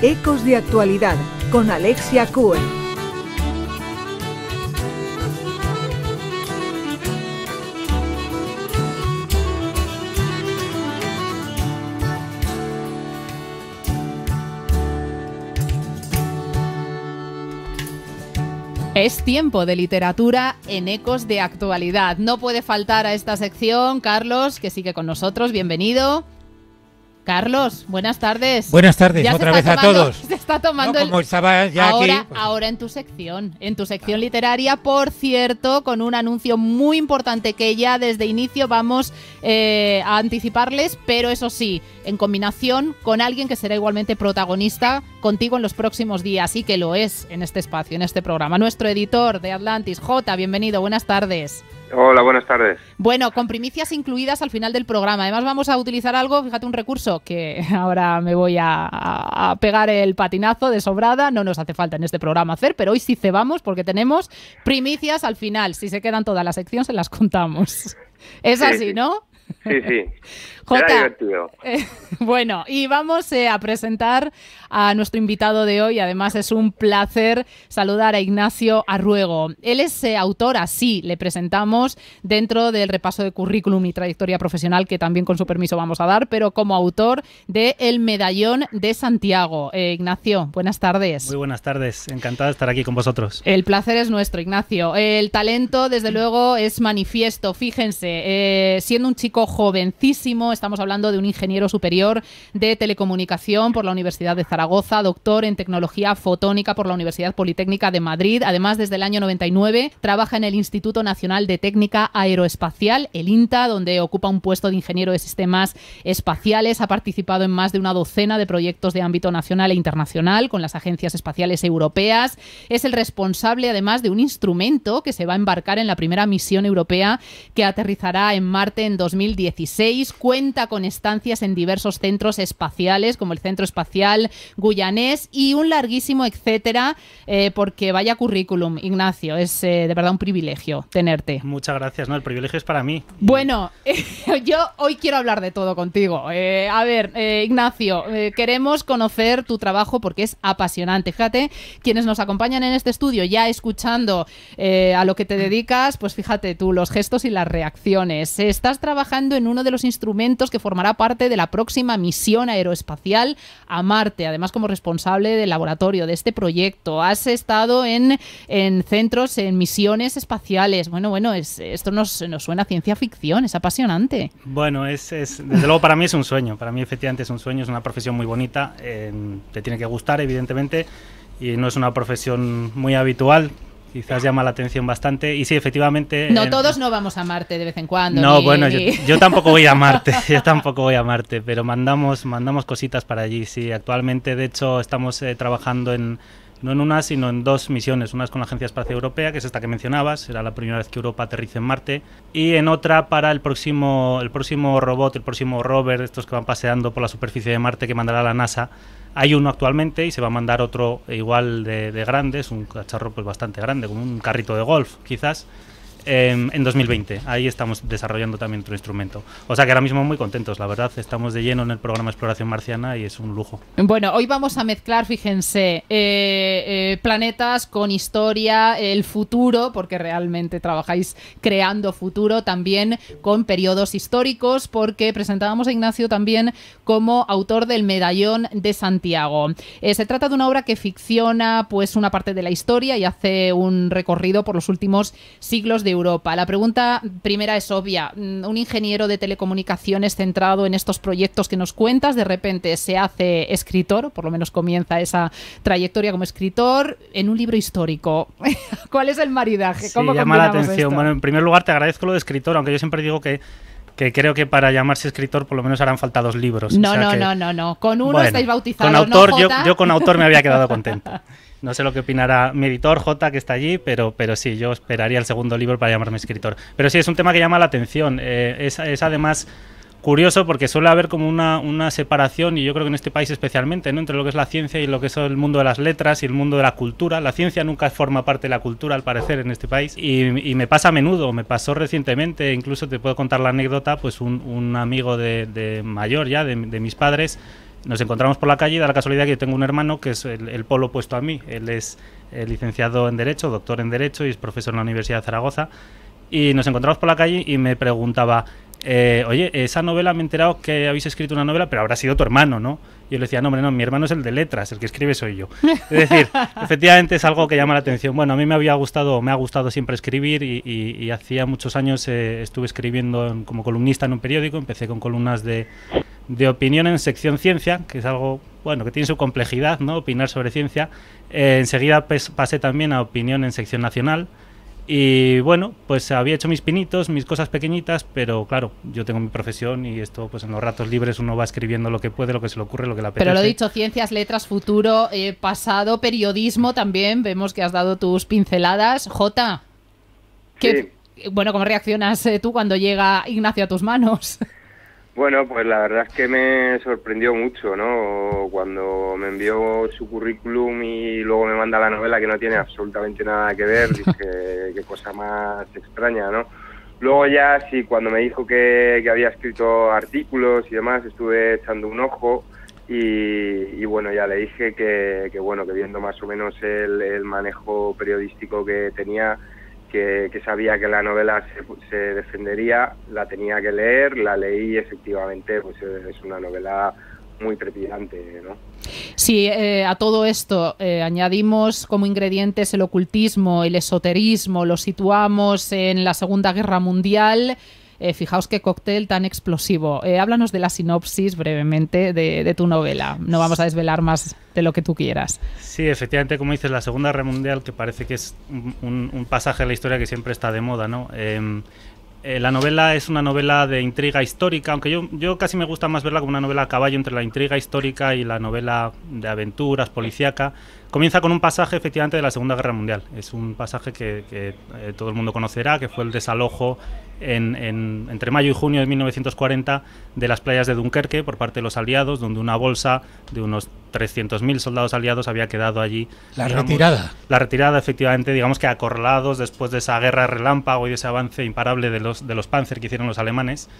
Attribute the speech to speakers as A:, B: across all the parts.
A: Ecos de Actualidad, con Alexia Cue.
B: Es tiempo de literatura en Ecos de Actualidad. No puede faltar a esta sección Carlos, que sigue con nosotros. Bienvenido. Carlos, buenas tardes.
C: Buenas tardes, otra vez a todos.
B: Se está tomando
C: como estaba ya
B: ahora,
C: aquí. Pues...
B: Ahora en tu sección literaria, por cierto, con un anuncio muy importante que ya desde inicio vamos a anticiparles, pero eso sí, en combinación con alguien que será igualmente protagonista contigo en los próximos días, y que lo es en este espacio, en este programa. Nuestro editor de Atlantis, Jota, bienvenido, buenas tardes.
D: Hola, buenas tardes.
B: Bueno, con primicias incluidas al final del programa. Además vamos a utilizar algo, fíjate, un recurso que ahora me voy a pegar el patinazo de sobrada. No nos hace falta en este programa hacer, pero hoy sí cebamos porque tenemos primicias al final. Si se quedan toda la sección se las contamos. Es
D: sí,
B: así,
D: sí.
B: ¿no?
D: Sí, sí.
B: Jota,
D: divertido.
B: Bueno, y vamos a presentar a nuestro invitado de hoy. Además es un placer saludar a Ignacio Arruego. Él es autor, así le presentamos dentro del repaso de currículum y trayectoria profesional que también con su permiso vamos a dar, pero como autor de El Medallón de Santiago. Ignacio, buenas tardes.
E: Muy buenas tardes, encantado de estar aquí con vosotros.
B: El placer es nuestro, Ignacio. El talento, desde luego, es manifiesto. Fíjense, siendo un chico jovencísimo, estamos hablando de un ingeniero superior de telecomunicación por la Universidad de Zaragoza, doctor en tecnología fotónica por la Universidad Politécnica de Madrid. Además, desde el año 99 trabaja en el Instituto Nacional de Técnica Aeroespacial, el INTA, donde ocupa un puesto de ingeniero de sistemas espaciales. Ha participado en más de una docena de proyectos de ámbito nacional e internacional con las agencias espaciales europeas. Es el responsable, además, de un instrumento que se va a embarcar en la primera misión europea que aterrizará en Marte en 2016. Cuenta con estancias en diversos centros espaciales, como el Centro Espacial Guyanés, y un larguísimo etcétera, porque vaya currículum, Ignacio, es de verdad un privilegio tenerte.
E: Muchas gracias, ¿no? El privilegio es para mí.
B: Bueno, yo hoy quiero hablar de todo contigo. A ver, Ignacio, queremos conocer tu trabajo porque es apasionante. Fíjate, quienes nos acompañan en este estudio, ya escuchando a lo que te dedicas, pues fíjate tú, los gestos y las reacciones. Estás trabajando en uno de los instrumentos que formará parte de la próxima misión aeroespacial a Marte, además como responsable del laboratorio de este proyecto. Has estado en centros, en misiones espaciales. Bueno, esto nos suena a ciencia ficción, es apasionante.
E: Bueno, desde luego para mí es un sueño, para mí efectivamente es un sueño, es una profesión muy bonita, te tiene que gustar evidentemente, y no es una profesión muy habitual. Quizás llama la atención bastante. Y sí, efectivamente...
B: No, todos no vamos a Marte de vez en cuando.
E: No, bueno, yo tampoco voy a Marte, pero mandamos cositas para allí, sí. Actualmente, de hecho, estamos trabajando no en una, sino en dos misiones. Una es con la Agencia Espacial Europea, que es esta que mencionabas, será la primera vez que Europa aterrice en Marte. Y en otra para el próximo robot, el próximo rover, estos que van paseando por la superficie de Marte, que mandará la NASA. Hay uno actualmente y se va a mandar otro igual de grande, es un cacharro pues bastante grande, como un carrito de golf quizás, en 2020. Ahí estamos desarrollando también otro instrumento. O sea que ahora mismo muy contentos, la verdad, estamos de lleno en el programa de exploración marciana y es un lujo.
B: Bueno, hoy vamos a mezclar, fíjense, planetas con historia, el futuro, porque realmente trabajáis creando futuro, también con periodos históricos, porque presentábamos a Ignacio también como autor del Medallón de Santiago. Se trata de una obra que ficciona pues una parte de la historia y hace un recorrido por los últimos siglos de Europa. La pregunta primera es obvia. Un ingeniero de telecomunicaciones centrado en estos proyectos que nos cuentas, de repente se hace escritor, por lo menos comienza esa trayectoria como escritor, en un libro histórico. ¿Cuál es el maridaje? ¿Cómo
E: llama la
B: combinamos
E: atención?
B: esto?
E: Bueno, en primer lugar te agradezco lo de escritor, aunque yo siempre digo que creo que para llamarse escritor por lo menos harán falta 2 libros.
B: No,
E: o sea
B: no. Con uno estáis bautizados,
E: con autor,
B: ¿no, Jota?
E: yo con autor me había quedado contento. No sé lo que opinará mi editor, Jota, que está allí, pero sí, yo esperaría el segundo libro para llamarme escritor. Pero sí, es un tema que llama la atención. Es además curioso porque suele haber como una separación, y yo creo que en este país especialmente, ¿no?, entre lo que es la ciencia y lo que es el mundo de las letras y el mundo de la cultura. La ciencia nunca forma parte de la cultura, al parecer, en este país, y me pasa a menudo, me pasó recientemente, incluso te puedo contar la anécdota, pues un amigo de mayor ya, de mis padres, Nos encontramos por la calle y da la casualidad que yo tengo un hermano que es el polo opuesto a mí. Él es licenciado en Derecho, doctor en Derecho y es profesor en la Universidad de Zaragoza. Y nos encontramos por la calle y me preguntaba, oye, esa novela me he enterado que habéis escrito una novela, pero habrá sido tu hermano, ¿no? Y yo le decía, no, hombre, no, mi hermano es el de letras, el que escribe soy yo. Es decir, efectivamente es algo que llama la atención. Bueno, a mí me ha gustado siempre escribir y hacía muchos años estuve escribiendo como columnista en un periódico. Empecé con columnas de opinión en sección ciencia, que es algo, bueno, que tiene su complejidad, ¿no? Opinar sobre ciencia. Enseguida pasé también a opinión en sección nacional. Y bueno, pues había hecho mis pinitos, mis cosas pequeñitas, pero claro, yo tengo mi profesión y esto, pues en los ratos libres uno va escribiendo lo que puede, lo que se le ocurre, lo que le apetece.
B: Pero lo dicho, ciencias, letras, futuro, pasado, periodismo también, vemos que has dado tus pinceladas. Jota, bueno, ¿cómo reaccionas tú cuando llega Ignacio a tus manos?
D: Bueno, pues la verdad es que me sorprendió mucho, ¿no? Cuando me envió su currículum y luego me manda la novela que no tiene absolutamente nada que ver, dije, qué cosa más extraña, ¿no? Luego ya, sí, cuando me dijo que había escrito artículos y demás, estuve echando un ojo y bueno, ya le dije que bueno, que viendo más o menos el manejo periodístico que tenía, que sabía que la novela se defendería, la tenía que leer, la leí y efectivamente pues es una novela muy trepidante, ¿no?
B: Sí, a todo esto añadimos como ingredientes el ocultismo, el esoterismo, lo situamos en la Segunda Guerra Mundial. Fijaos qué cóctel tan explosivo. Háblanos de la sinopsis brevemente de tu novela. No vamos a desvelar más de lo que tú quieras.
E: Sí, efectivamente, como dices, la Segunda Guerra Mundial, que parece que es un pasaje de la historia que siempre está de moda, ¿no? La novela es una novela de intriga histórica, aunque yo casi me gusta más verla como una novela a caballo entre la intriga histórica y la novela de aventuras, policíaca. Comienza con un pasaje efectivamente de la Segunda Guerra Mundial. Es un pasaje que todo el mundo conocerá, que fue el desalojo entre mayo y junio de 1940 de las playas de Dunkerque por parte de los aliados, donde una bolsa de unos 300.000 soldados aliados había quedado allí.
C: La retirada.
E: La retirada, efectivamente, digamos que acorralados después de esa guerra relámpago y de ese avance imparable de los Panzer que hicieron los alemanes.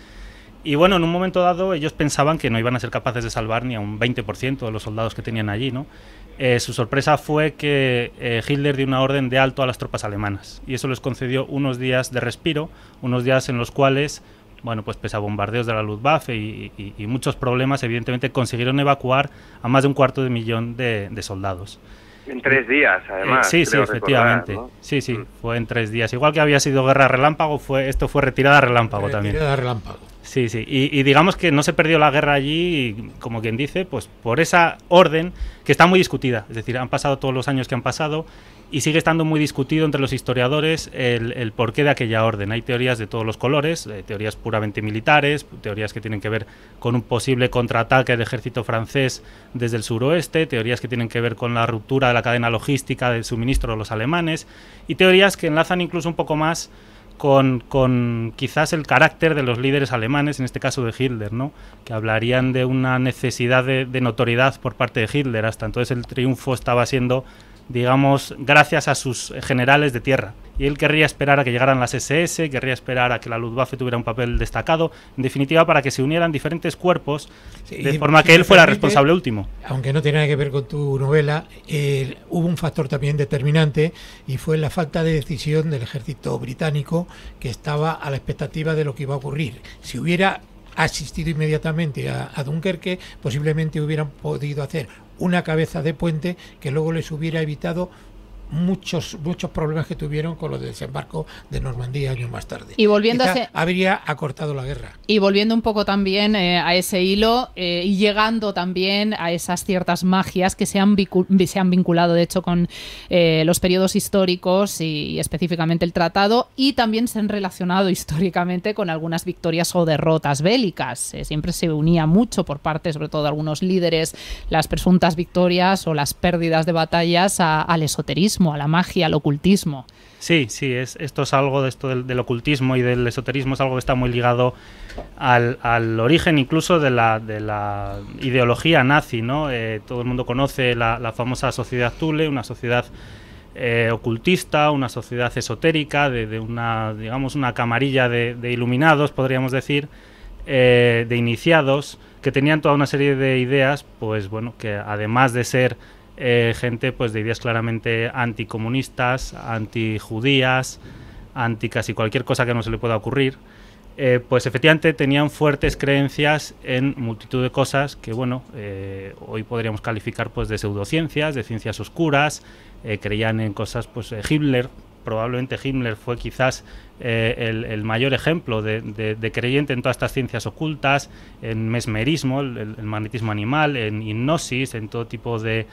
E: Y bueno, en un momento dado ellos pensaban que no iban a ser capaces de salvar ni a un 20% de los soldados que tenían allí, ¿no? Su sorpresa fue que Hitler dio una orden de alto a las tropas alemanas y eso les concedió unos días de respiro, unos días en los cuales, bueno, pues pese a bombardeos de la Luftwaffe y muchos problemas, evidentemente consiguieron evacuar a más de 250.000 de soldados.
D: En 3 días, además.
E: Sí, efectivamente.
D: Recordar, ¿no?
E: Sí, fue en 3 días. Igual que había sido guerra relámpago, esto fue retirada relámpago también.
C: Retirada relámpago.
E: Sí. Y digamos que no se perdió la guerra allí, como quien dice, pues por esa orden que está muy discutida. Es decir, han pasado todos los años que han pasado y sigue estando muy discutido entre los historiadores el porqué de aquella orden. Hay teorías de todos los colores, teorías puramente militares, teorías que tienen que ver con un posible contraataque del ejército francés desde el suroeste, teorías que tienen que ver con la ruptura de la cadena logística del suministro de los alemanes y teorías que enlazan incluso un poco más con quizás el carácter de los líderes alemanes, en este caso de Hitler, ¿no? Que hablarían de una necesidad de notoriedad por parte de Hitler. Hasta entonces el triunfo estaba siendo, digamos, gracias a sus generales de tierra. Y él querría esperar a que llegaran las SS, querría esperar a que la Luftwaffe tuviera un papel destacado, en definitiva para que se unieran diferentes cuerpos, de forma que él fuera responsable último.
C: Aunque no tiene nada que ver con tu novela, hubo un factor también determinante y fue la falta de decisión del ejército británico, que estaba a la expectativa de lo que iba a ocurrir. Si hubiera asistido inmediatamente a Dunkerque, posiblemente hubieran podido hacer una cabeza de puente que luego les hubiera evitado muchos problemas que tuvieron con lo del desembarco de Normandía años más tarde.
B: Y volviendo
C: habría acortado la guerra.
B: Y volviendo un poco también a ese hilo y llegando también a esas ciertas magias que se han vinculado, de hecho, con los periodos históricos y específicamente el tratado, y también se han relacionado históricamente con algunas victorias o derrotas bélicas. Siempre se unía mucho por parte, sobre todo de algunos líderes, las presuntas victorias o las pérdidas de batallas al esoterismo, a la magia, al ocultismo.
E: Sí, esto es algo de esto del ocultismo y del esoterismo, es algo que está muy ligado al origen incluso de la ideología nazi, ¿no? Todo el mundo conoce la famosa sociedad Thule, una sociedad ocultista, una sociedad esotérica, de una, digamos, una camarilla de iluminados, podríamos decir, de iniciados, que tenían toda una serie de ideas, pues bueno, que además de ser gente pues de ideas claramente anticomunistas, antijudías, anti casi cualquier cosa que no se le pueda ocurrir, pues efectivamente tenían fuertes creencias en multitud de cosas que, bueno, hoy podríamos calificar pues de pseudociencias, de ciencias oscuras. Creían en cosas, pues Hitler, probablemente Himmler fue quizás el mayor ejemplo de creyente en todas estas ciencias ocultas, en mesmerismo, el magnetismo animal, en hipnosis, en todo tipo de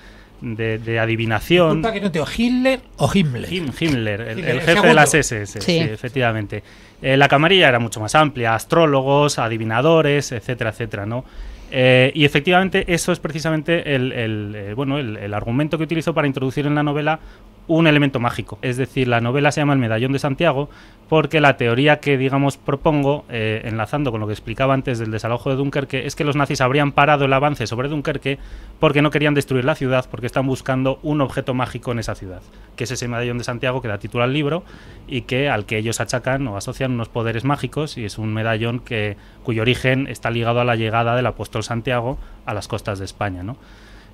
E: adivinación.
C: Disculpa que no te digo, ¿Hitler o Himmler?
E: Himmler, el jefe de las SS, sí, efectivamente. La camarilla era mucho más amplia, astrólogos, adivinadores, etcétera, etcétera, ¿no? Y efectivamente eso es precisamente el argumento que utilizo para introducir en la novela un elemento mágico. Es decir, la novela se llama El Medallón de Santiago porque la teoría que, digamos, propongo, enlazando con lo que explicaba antes del desalojo de Dunkerque, es que los nazis habrían parado el avance sobre Dunkerque porque no querían destruir la ciudad, porque están buscando un objeto mágico en esa ciudad, que es ese Medallón de Santiago que da título al libro y al que ellos achacan o asocian unos poderes mágicos, y es un medallón cuyo origen está ligado a la llegada del apóstol Santiago a las costas de España, ¿no?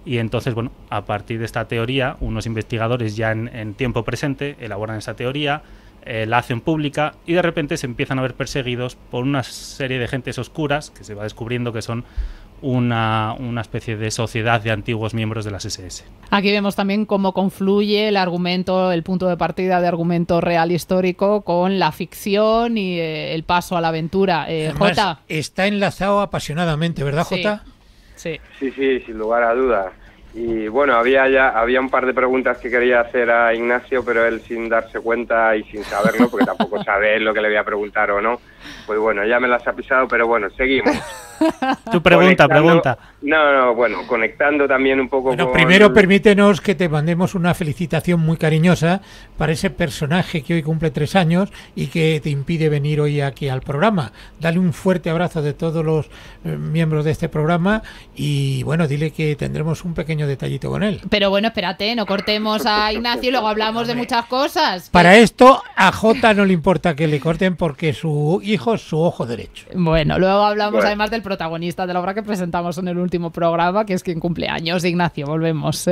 E: Y entonces, bueno, a partir de esta teoría, unos investigadores ya en tiempo presente elaboran esa teoría, la hacen pública y de repente se empiezan a ver perseguidos por una serie de gentes oscuras que se va descubriendo que son una especie de sociedad de antiguos miembros de las SS.
B: Aquí vemos también cómo confluye el argumento, el punto de partida de argumento real histórico con la ficción y el paso a la aventura.
C: Además,
B: Jota.
C: está enlazado apasionadamente, ¿verdad, Jota?
B: Sí.
D: Sí, sin lugar a dudas. Y bueno, había un par de preguntas que quería hacer a Ignacio, pero él sin darse cuenta y sin saberlo, porque tampoco sabe lo que le voy a preguntar o no, pues bueno, ya me las ha pisado, pero bueno, seguimos.
E: Tu pregunta.
D: No, bueno, conectando también un poco con...
C: Primero permítenos que te mandemos una felicitación muy cariñosa para ese personaje que hoy cumple 3 años y que te impide venir hoy aquí al programa. Dale un fuerte abrazo de todos los miembros de este programa y bueno, dile que tendremos un pequeño detallito con él.
B: Pero bueno, espérate, no cortemos a Ignacio y luego hablamos de muchas cosas.
C: Para esto a Jota no le importa que le corten porque su hijo es su ojo derecho.
B: Bueno, luego hablamos además del protagonista de la obra que presentamos en el último programa, que es quien cumple años. Ignacio, volvemos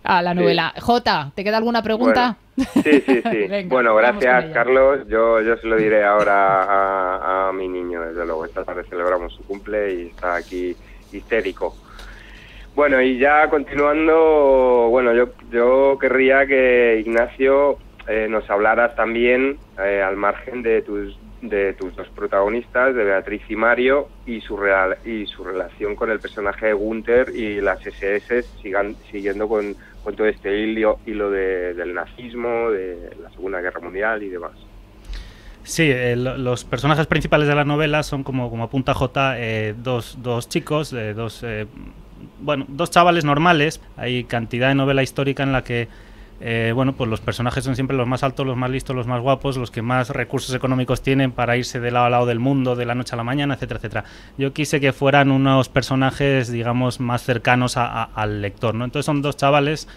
B: a la novela. Jota, ¿te queda alguna pregunta?
D: Bueno, sí.
B: Venga,
D: bueno, gracias, Carlos. Yo se lo diré ahora a mi niño, desde luego. Esta tarde celebramos su cumple y está aquí histérico. Bueno, y ya continuando, bueno, yo querría que Ignacio nos hablaras también, al margen de tus dos protagonistas, de Beatriz y Mario, y su relación con el personaje de Gunther y las SS, siguiendo con todo este hilo del nazismo, de la Segunda Guerra Mundial y demás.
E: Sí, los personajes principales de la novela son, como apunta Jota, dos chicos, dos chavales normales. Hay cantidad de novela histórica en la que pues los personajes son siempre los más altos, los más listos, los más guapos, los que más recursos económicos tienen para irse de lado a lado del mundo de la noche a la mañana, etcétera, etcétera. Yo quise que fueran unos personajes, digamos, más cercanos al lector, ¿no? Entonces son dos chavales,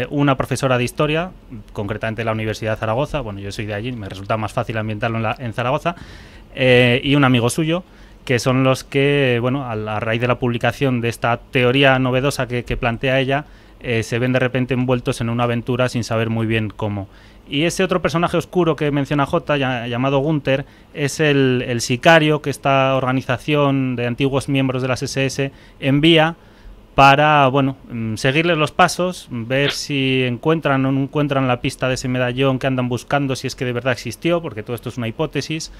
E: una profesora de historia, concretamente de la Universidad de Zaragoza. Bueno, yo soy de allí, me resulta más fácil ambientarlo en Zaragoza, y un amigo suyo, que son los que, bueno, a raíz de la publicación de esta teoría novedosa que plantea ella, se ven de repente envueltos en una aventura sin saber muy bien cómo. Y ese otro personaje oscuro que menciona Jota, llamado Gunther, es el sicario que esta organización de antiguos miembros de las SS envía para, bueno, seguirles los pasos, ver si encuentran o no encuentran la pista de ese medallón que andan buscando, si es que de verdad existió, porque todo esto es una hipótesis.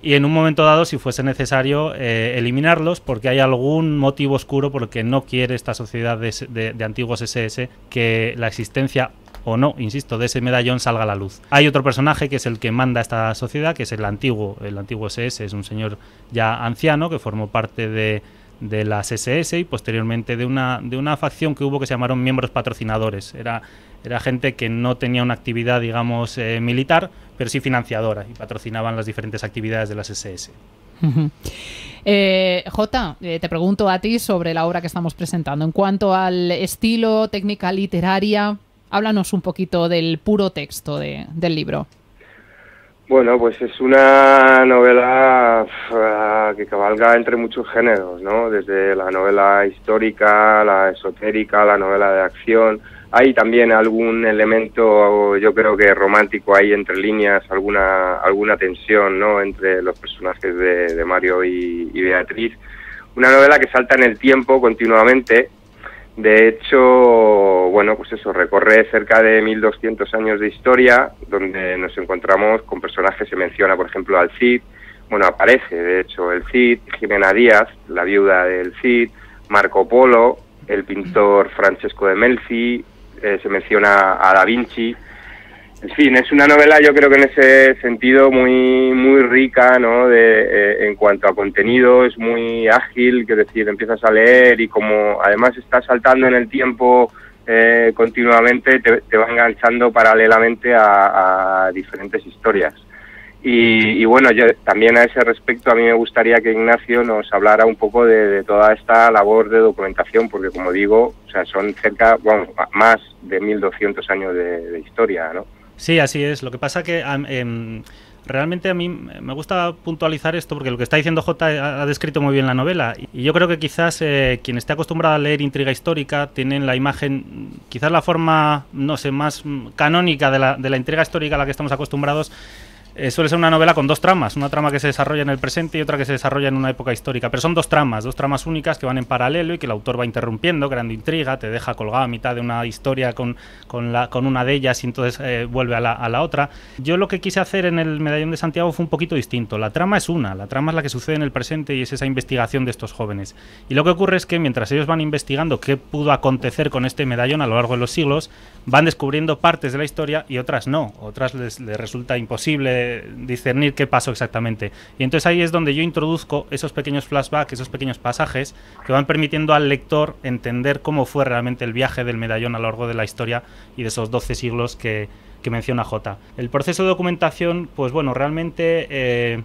E: Y en un momento dado, si fuese necesario, eliminarlos, porque hay algún motivo oscuro por el que no quiere esta sociedad de antiguos SS que la existencia o no, insisto, de ese medallón salga a la luz. Hay otro personaje que es el que manda esta sociedad, que es el antiguo SS, es un señor ya anciano que formó parte de las SS y posteriormente de una facción que hubo que se llamaron miembros patrocinadores. Era gente que no tenía una actividad, digamos, militar, pero sí financiadora, y patrocinaban las diferentes actividades de las SS.
B: Jota, te pregunto a ti sobre la obra que estamos presentando. En cuanto al estilo, técnica literaria, háblanos un poquito del puro texto del libro.
D: Bueno, pues es una novela que cabalga entre muchos géneros, ¿no? Desde la novela histórica, la esotérica, la novela de acción. Hay también algún elemento, yo creo que romántico ahí entre líneas, alguna tensión, ¿no? Entre los personajes de Mario y Beatriz. Una novela que salta en el tiempo continuamente. De hecho, bueno, pues eso, recorre cerca de 1200 años de historia, donde nos encontramos con personajes, se menciona, por ejemplo, al Cid, bueno, aparece, de hecho, el Cid, Jimena Díaz, la viuda del Cid, Marco Polo, el pintor Francesco de Melzi, se menciona a Da Vinci. En fin, es una novela, yo creo que en ese sentido muy rica, ¿no? En cuanto a contenido, es muy ágil, que decir, empiezas a leer y como además está saltando en el tiempo continuamente, te va enganchando paralelamente a diferentes historias. Y bueno, yo también a ese respecto a mí me gustaría que Ignacio nos hablara un poco de toda esta labor de documentación, porque como digo, o sea, son más de 1200 años de historia, ¿no?
E: Sí, así es. Lo que pasa que realmente a mí me gusta puntualizar esto porque lo que está diciendo Jota ha descrito muy bien la novela y yo creo que quizás quien esté acostumbrado a leer intriga histórica tienen la imagen, quizás la forma, no sé, más canónica de la intriga histórica a la que estamos acostumbrados. Suele ser una novela con dos tramas, una trama que se desarrolla en el presente y otra que se desarrolla en una época histórica, pero son dos tramas únicas que van en paralelo y que el autor va interrumpiendo, creando intriga, te deja colgado a mitad de una historia con una de ellas y entonces vuelve a la otra. Yo lo que quise hacer en el Medallón de Santiago fue un poquito distinto. La trama es la trama es la que sucede en el presente y es esa investigación de estos jóvenes. Y lo que ocurre es que mientras ellos van investigando qué pudo acontecer con este medallón a lo largo de los siglos, van descubriendo partes de la historia y otras no, otras les resulta imposible discernir qué pasó exactamente. Y entonces ahí es donde yo introduzco esos pequeños flashbacks, esos pequeños pasajes que van permitiendo al lector entender cómo fue realmente el viaje del medallón a lo largo de la historia y de esos 12 siglos que menciona Jota. El proceso de documentación, pues bueno, realmente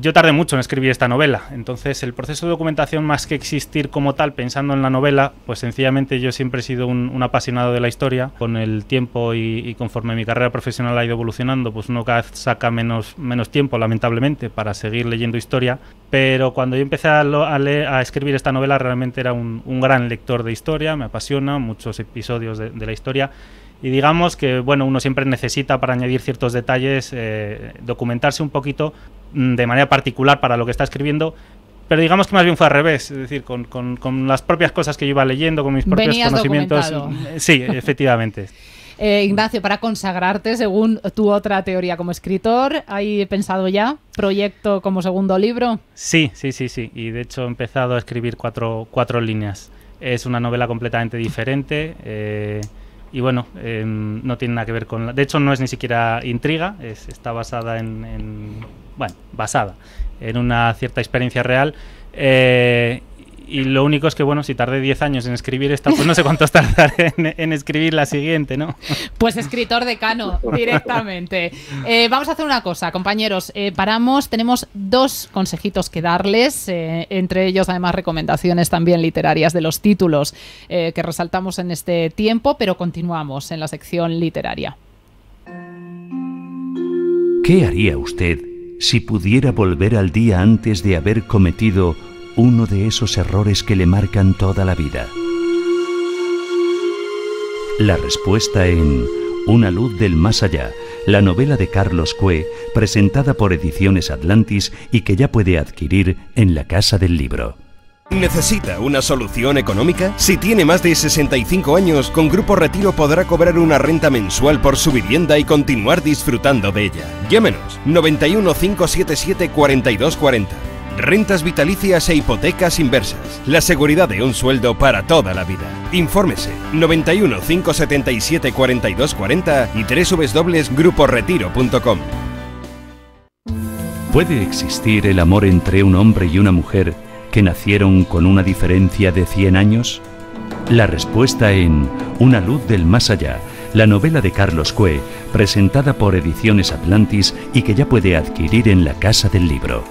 E: yo tardé mucho en escribir esta novela, entonces el proceso de documentación, más que existir como tal pensando en la novela, pues sencillamente yo siempre he sido un apasionado de la historia. Con el tiempo y conforme mi carrera profesional ha ido evolucionando, pues uno cada vez saca menos tiempo, lamentablemente, para seguir leyendo historia, pero cuando yo empecé a escribir esta novela realmente era un gran lector de historia, me apasiona muchos episodios de la historia. Y digamos que bueno, uno siempre necesita, para añadir ciertos detalles, documentarse un poquito de manera particular para lo que está escribiendo, pero digamos que más bien fue al revés, es decir, con las propias cosas que yo iba leyendo, con mis propios conocimientos.
B: Documentado.
E: Sí, efectivamente.
B: Ignacio, para consagrarte según tu otra teoría como escritor, ¿hay pensado ya proyecto como segundo libro?
E: Sí, y de hecho he empezado a escribir cuatro líneas. Es una novela completamente diferente. Y bueno, no tiene nada que ver con... De hecho, no es ni siquiera intriga, está basada basada en una cierta experiencia real. Y lo único es que, bueno, si tardé 10 años en escribir esta, pues no sé cuántos tardaré en escribir la siguiente, ¿no?
B: Pues escritor decano, directamente. Vamos a hacer una cosa, compañeros. Paramos, tenemos 2 consejitos que darles, entre ellos, además, recomendaciones también literarias de los títulos que resaltamos en este tiempo, pero continuamos en la sección literaria.
F: ¿Qué haría usted si pudiera volver al día antes de haber cometido uno de esos errores que le marcan toda la vida? La respuesta en Una luz del más allá, la novela de Carlos Cue, presentada por Ediciones Atlantis y que ya puede adquirir en la Casa del Libro.
G: ¿Necesita una solución económica? Si tiene más de 65 años, con Grupo Retiro podrá cobrar una renta mensual por su vivienda y continuar disfrutando de ella. Llámenos 91 577 4240. Rentas vitalicias e hipotecas inversas. La seguridad de un sueldo para toda la vida. Infórmese 91 577 4240 y www.gruporetiro.com.
F: ¿Puede existir el amor entre un hombre y una mujer que nacieron con una diferencia de 100 años? La respuesta en Una luz del más allá, la novela de Carlos Cue, presentada por Ediciones Atlantis y que ya puede adquirir en la Casa del Libro.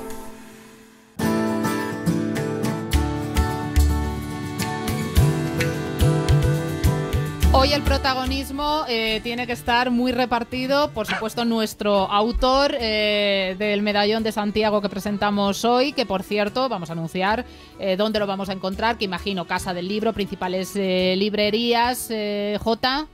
B: Hoy el protagonismo tiene que estar muy repartido. Por supuesto, nuestro autor del medallón de Santiago que presentamos hoy, que por cierto vamos a anunciar dónde lo vamos a encontrar, que imagino Casa del Libro, principales librerías. J,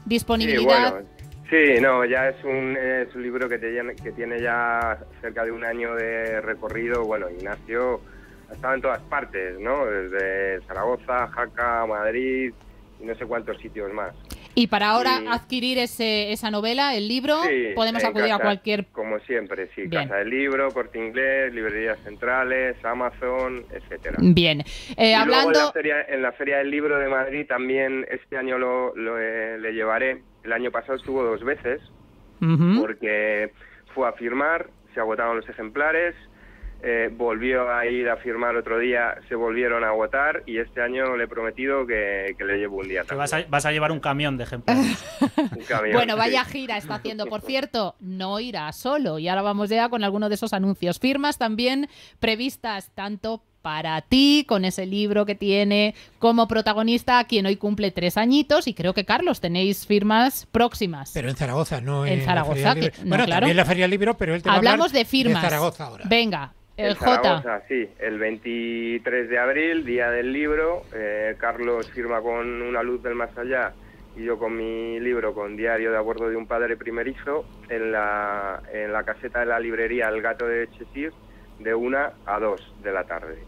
B: disponibilidad.
D: Sí, bueno, sí, no, ya es un libro que tiene ya cerca de un año de recorrido. Bueno, Ignacio ha estado en todas partes, ¿no? Desde Zaragoza, Jaca, Madrid y no sé cuántos sitios más.
B: Y para ahora adquirir esa novela, el libro, sí, podemos acudir a cualquier...
D: Como siempre, sí.
B: Bien.
D: Casa del Libro, Corte Inglés, librerías centrales, Amazon, etcétera.
B: Bien.
D: Hablando... Luego en la Feria del Libro de Madrid también este año le llevaré. El año pasado estuvo 2 veces, porque fue a firmar, se agotaron los ejemplares, volvió a ir a firmar otro día, se volvieron a agotar, y este año le he prometido que le llevo un día también.
E: Vas a llevar un camión de ejemplares.
D: Un camión,
B: bueno, vaya gira está haciendo. Por cierto, no irá solo, y ahora vamos ya con alguno de esos anuncios. Firmas también previstas tanto para ti, con ese libro que tiene como protagonista, quien hoy cumple 3 añitos, y creo que, Carlos, tenéis firmas próximas.
C: Pero en Zaragoza, no
B: en Zaragoza.
C: Bueno,
B: claro.
C: también la Feria del Libro, pero él te
B: hablamos de firmas.
C: De Zaragoza ahora.
B: Venga,
D: en Zaragoza, sí, el 23 de abril, Día del Libro, Carlos firma con Una luz del más allá y yo con mi libro, con Diario de a bordo de un padre primerizo, en la caseta de la librería El Gato de Cheshire, de 1 a 2 de la tarde.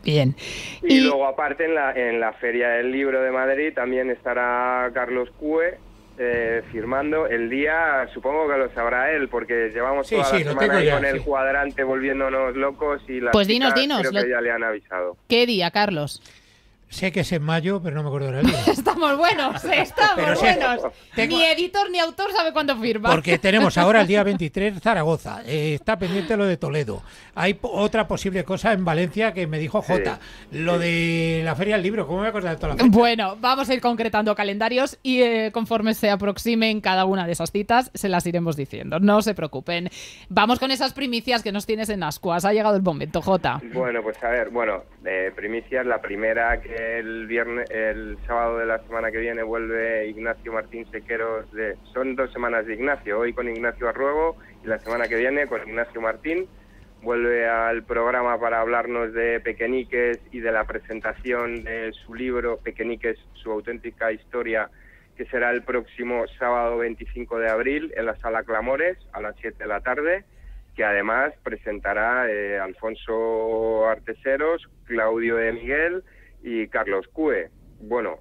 B: Bien.
D: Y luego, aparte, en la Feria del Libro de Madrid también estará Carlos Cue firmando el día, supongo que lo sabrá él, porque llevamos toda la semana ahí con el cuadrante volviéndonos locos, y las
B: pues
D: chicas
B: dinos,
D: creo que ya le han avisado.
B: ¿Qué día, Carlos?
C: Sé que es en mayo, pero no me acuerdo del día.
B: Estamos buenos. Ni editor ni autor sabe cuándo firma.
C: Porque tenemos ahora el día 23 Zaragoza, está pendiente lo de Toledo. Hay otra posible cosa en Valencia que me dijo Jota, lo de la Feria del Libro. ¿Cómo me voy a acordar de toda la fecha?
B: Bueno, vamos a ir concretando calendarios y conforme se aproximen cada una de esas citas, se las iremos diciendo. No se preocupen. Vamos con esas primicias que nos tienes en Ascuas. Ha llegado el momento, Jota.
D: Bueno, pues a ver, primicias, la primera, que el sábado de la semana que viene vuelve Ignacio Martín Sequeros. Son 2 semanas de Ignacio, hoy con Ignacio Arruego y la semana que viene con Ignacio Martín. Vuelve al programa para hablarnos de Pequeñiques y de la presentación de su libro Pequeñiques, su auténtica historia, que será el próximo sábado 25 de abril en la Sala Clamores a las 7 de la tarde, que además presentará Alfonso Arteseros, Claudio de Miguel y Carlos Cue. Bueno,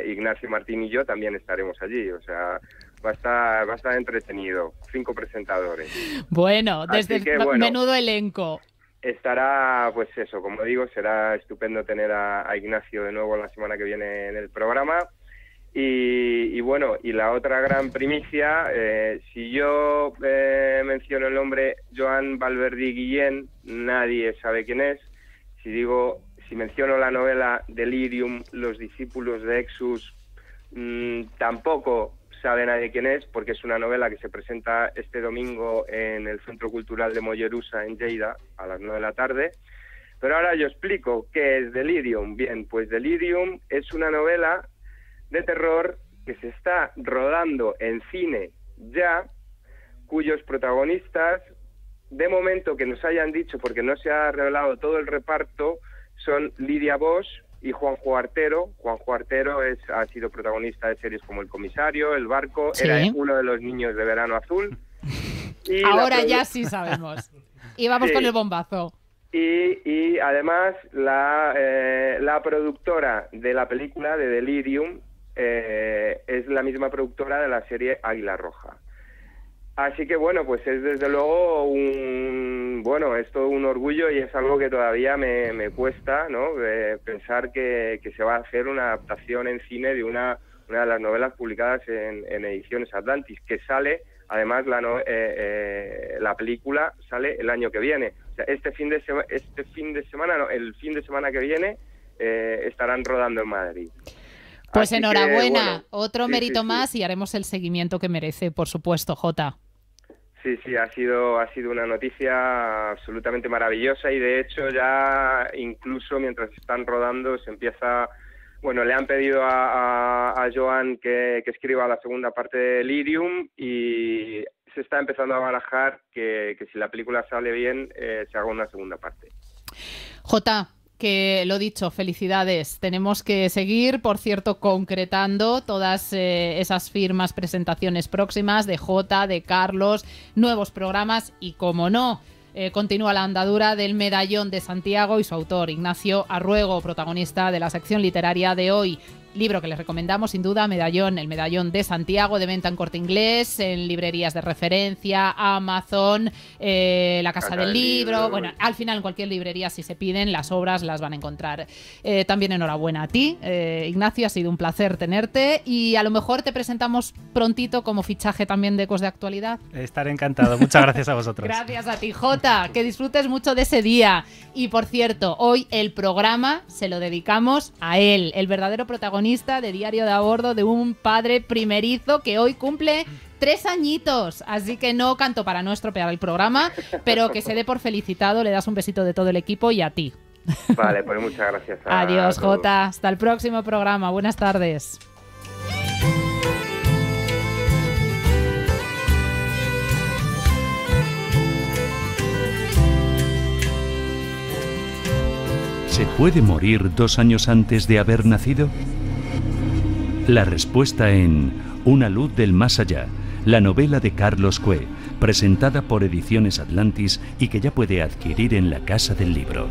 D: Ignacio Martín y yo también estaremos allí, o sea, va a estar entretenido. 5 presentadores.
B: Bueno, desde menudo elenco.
D: Estará, pues eso, como digo, será estupendo tener a Ignacio de nuevo la semana que viene en el programa. Y bueno, y la otra gran primicia, si yo menciono el nombre Joan Valverde Guillén, nadie sabe quién es. Si menciono la novela Delirium, Los discípulos de Exus, tampoco sabe nadie quién es, porque es una novela que se presenta este domingo en el Centro Cultural de Mollerussa, en Lleida, a las 9 de la tarde. Pero ahora yo explico qué es Delirium. Bien, pues Delirium es una novela de terror que se está rodando en cine ya, cuyos protagonistas, de momento que nos hayan dicho, porque no se ha revelado todo el reparto, son Lidia Bosch y Juanjo Artero. Juanjo Artero ha sido protagonista de series como El Comisario, El Barco,
B: sí.
D: Era uno de los niños de Verano Azul.
B: Y ahora ya sí sabemos. Y vamos con el bombazo.
D: Y además la productora de la película de Delirium es la misma productora de la serie Águila Roja. Así que bueno, pues es desde luego es todo un orgullo, y es algo que todavía me cuesta, ¿no? Pensar que se va a hacer una adaptación en cine de una de las novelas publicadas en Ediciones Atlantis, que sale, además la película sale el año que viene. O sea, el fin de semana que viene estarán rodando en Madrid.
B: Pues así enhorabuena,
D: que, bueno,
B: otro mérito más, y haremos el seguimiento que merece, por supuesto, Jota.
D: Sí, ha sido una noticia absolutamente maravillosa, y de hecho ya incluso mientras están rodando se empieza, Bueno, le han pedido a Joan que escriba la segunda parte de Lirium y se está empezando a barajar que si la película sale bien, se haga una segunda parte.
B: Jota, que lo dicho, felicidades. Tenemos que seguir, por cierto, concretando todas esas firmas, presentaciones próximas de Jota, de Carlos, nuevos programas y, como no, continúa la andadura del Medallón de Santiago y su autor, Ignacio Arruego, protagonista de la sección literaria de hoy. Libro que les recomendamos, sin duda, el Medallón de Santiago, de venta en Corte Inglés, en librerías de referencia, Amazon, la Casa del Libro. Bueno, al final en cualquier librería, si se piden, las obras las van a encontrar. También enhorabuena a ti, Ignacio, ha sido un placer tenerte y a lo mejor te presentamos prontito como fichaje también de Ecos de Actualidad.
E: Estaré encantado, muchas gracias a vosotros.
B: Gracias a ti, Jota, que disfrutes mucho de ese día. Y por cierto, hoy el programa se lo dedicamos a él, el verdadero protagonista de Diario de a Bordo, de un padre primerizo que hoy cumple 3 añitos, así que no canto para no estropear el programa, pero que se dé por felicitado, le das un besito de todo el equipo y a ti.
D: Vale, pues muchas gracias.
B: Adiós, Jota, hasta el próximo programa, buenas tardes.
F: ¿Se puede morir 2 años antes de haber nacido? La respuesta en Una luz del más allá, la novela de Carlos Cue, presentada por Ediciones Atlantis y que ya puede adquirir en la Casa del Libro.